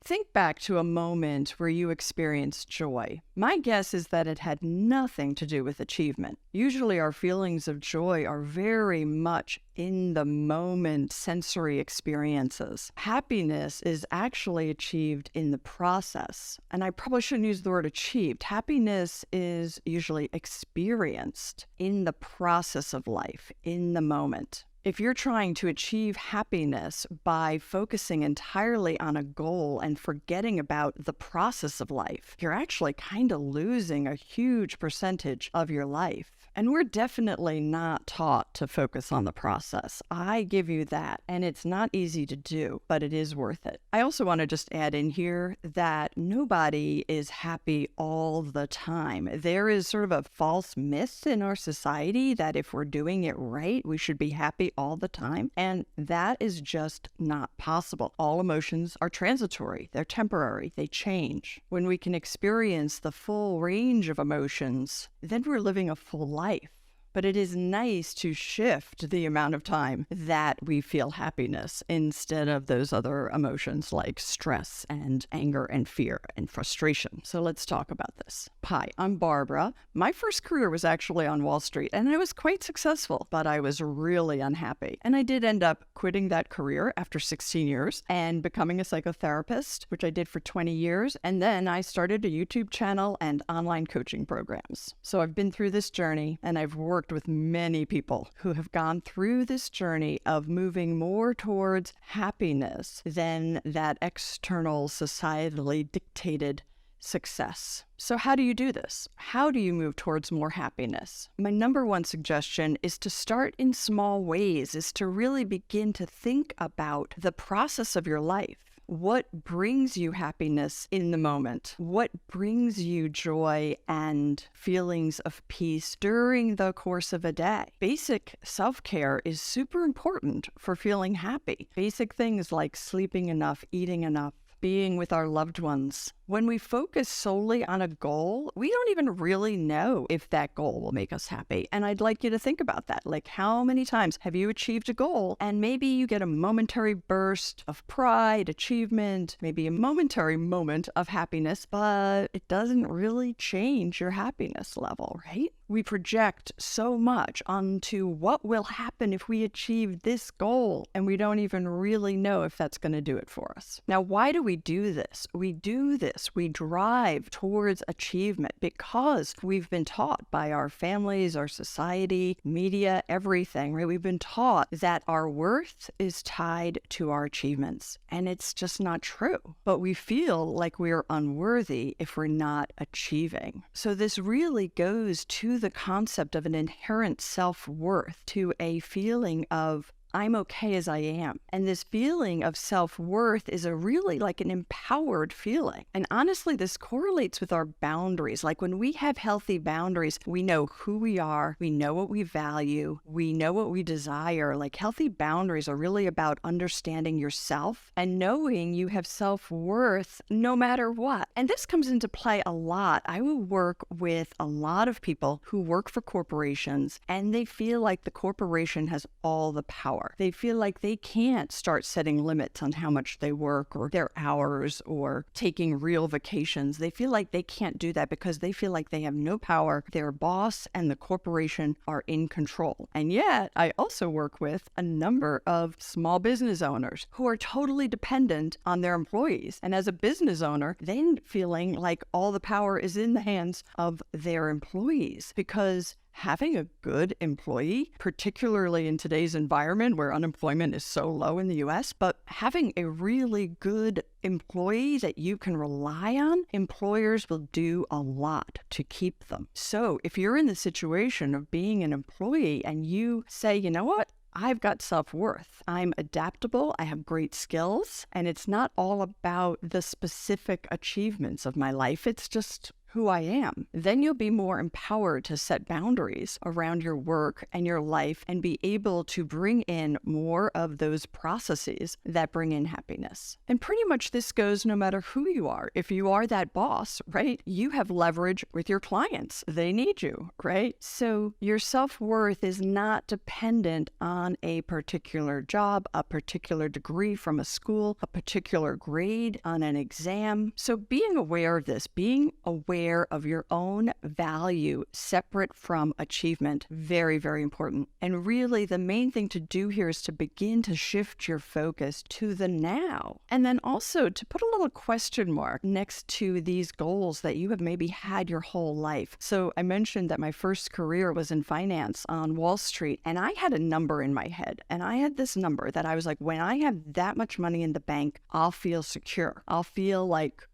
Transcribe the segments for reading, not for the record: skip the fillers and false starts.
Think back to a moment where you experienced joy. My guess is that it had nothing to do with achievement. Usually, our feelings of joy are very much in the moment sensory experiences. Happiness is actually achieved in the process. And I probably shouldn't use the word achieved. Happiness is usually experienced in the process of life, in the moment. If you're trying to achieve happiness by focusing entirely on a goal and forgetting about the process of life, you're actually kind of losing a huge percentage of your life. And we're definitely not taught to focus on the process. I give you that. And it's not easy to do, but it is worth it. I also want to just add in here that nobody is happy all the time. There is sort of a false myth in our society that if we're doing it right, we should be happy all the time. And that is just not possible. All emotions are transitory. They're temporary. They change. When we can experience the full range of emotions, then we're living a full life. But it is nice to shift the amount of time that we feel happiness instead of those other emotions like stress and anger and fear and frustration. So let's talk about this. Hi, I'm Barbara. My first career was actually on Wall Street, and I was quite successful, but I was really unhappy. And I did end up quitting that career after 16 years and becoming a psychotherapist, which I did for 20 years. And then I started a YouTube channel and online coaching programs. So I've been through this journey, and I've worked with many people who have gone through this journey of moving more towards happiness than that external, societally dictated success. So how do you do this? How do you move towards more happiness? My number one suggestion is to start in small ways, is to really begin to think about the process of your life. What brings you happiness in the moment? What brings you joy and feelings of peace during the course of a day? Basic self-care is super important for feeling happy. Basic things like sleeping enough, eating enough, being with our loved ones. When we focus solely on a goal, we don't even really know if that goal will make us happy. And I'd like you to think about that. Like, how many times have you achieved a goal and maybe you get a momentary burst of pride, achievement, maybe a momentary moment of happiness, but it doesn't really change your happiness level, right? We project so much onto what will happen if we achieve this goal, and we don't even really know if that's going to do it for us. Now, why do we do this? We drive towards achievement because we've been taught by our families, our society, media, everything, right? We've been taught that our worth is tied to our achievements, and it's just not true. But we feel like we're unworthy if we're not achieving. So this really goes to the concept of an inherent self-worth, to a feeling of I'm okay as I am. And this feeling of self-worth is a really like an empowered feeling. And honestly, this correlates with our boundaries. Like when we have healthy boundaries, we know who we are, we know what we value, we know what we desire. Like healthy boundaries are really about understanding yourself and knowing you have self-worth no matter what. And this comes into play a lot. I will work with a lot of people who work for corporations and they feel like the corporation has all the power. They feel like they can't start setting limits on how much they work or their hours or taking real vacations. They feel like they can't do that because they feel like they have no power. Their boss and the corporation are in control. And yet, I also work with a number of small business owners who are totally dependent on their employees. And as a business owner, then feeling like all the power is in the hands of their employees because having a good employee, particularly in today's environment where unemployment is so low in the US, but having a really good employee that you can rely on, employers will do a lot to keep them. So if you're in the situation of being an employee and you say, you know what? I've got self-worth. I'm adaptable. I have great skills. And it's not all about the specific achievements of my life. It's just who I am. Then you'll be more empowered to set boundaries around your work and your life and be able to bring in more of those processes that bring in happiness. And pretty much this goes no matter who you are. If you are that boss, right, you have leverage with your clients. They need you, right? So your self-worth is not dependent on a particular job, a particular degree from a school, a particular grade on an exam. So being aware of this, being aware of your own value separate from achievement, very, very important. And really the main thing to do here is to begin to shift your focus to the now. And then also to put a little question mark next to these goals that you have maybe had your whole life. So I mentioned that my first career was in finance on Wall Street, and I had a number in my head. And I had this number that I was like, when I have that much money in the bank, I'll feel secure. I'll feel like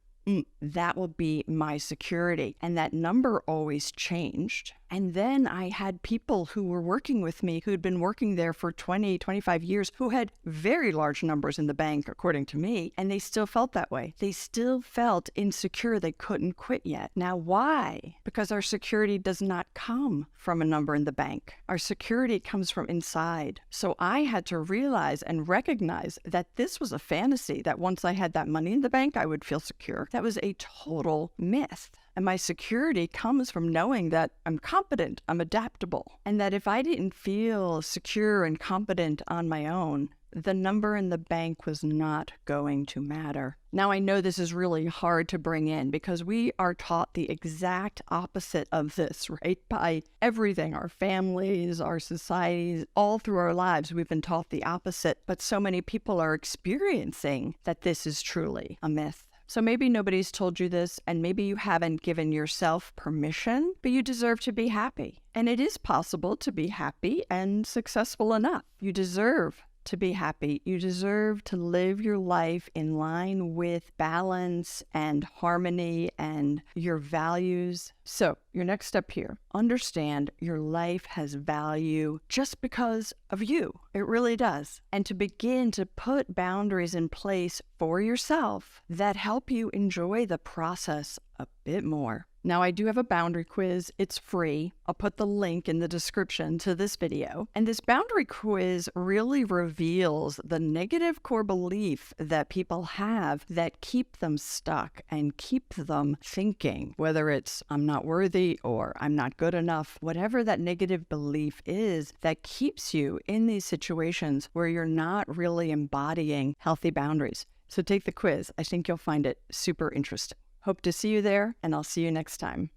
that will be my security. And that number always changed. And then I had people who were working with me who had been working there for 20, 25 years who had very large numbers in the bank, according to me, and they still felt that way. They still felt insecure. They couldn't quit yet. Now, why? Because our security does not come from a number in the bank. Our security comes from inside. So I had to realize and recognize that this was a fantasy, that once I had that money in the bank, I would feel secure. That was a total myth. And my security comes from knowing that I'm competent, I'm adaptable, and that if I didn't feel secure and competent on my own, the number in the bank was not going to matter. Now, I know this is really hard to bring in because we are taught the exact opposite of this, right? By everything, our families, our societies, all through our lives, we've been taught the opposite. But so many people are experiencing that this is truly a myth. So maybe nobody's told you this, and maybe you haven't given yourself permission, but you deserve to be happy. And it is possible to be happy and successful enough. You deserve to be happy. You deserve to live your life in line with balance and harmony and your values. So your next step here, understand your life has value just because of you. It really does. And to begin to put boundaries in place for yourself that help you enjoy the process a bit more. Now, I do have a boundary quiz. It's free. I'll put the link in the description to this video. And this boundary quiz really reveals the negative core belief that people have that keep them stuck and keep them thinking, whether it's I'm not worthy or I'm not good enough, whatever that negative belief is that keeps you in these situations where you're not really embodying healthy boundaries. So take the quiz. I think you'll find it super interesting. Hope to see you there, and I'll see you next time.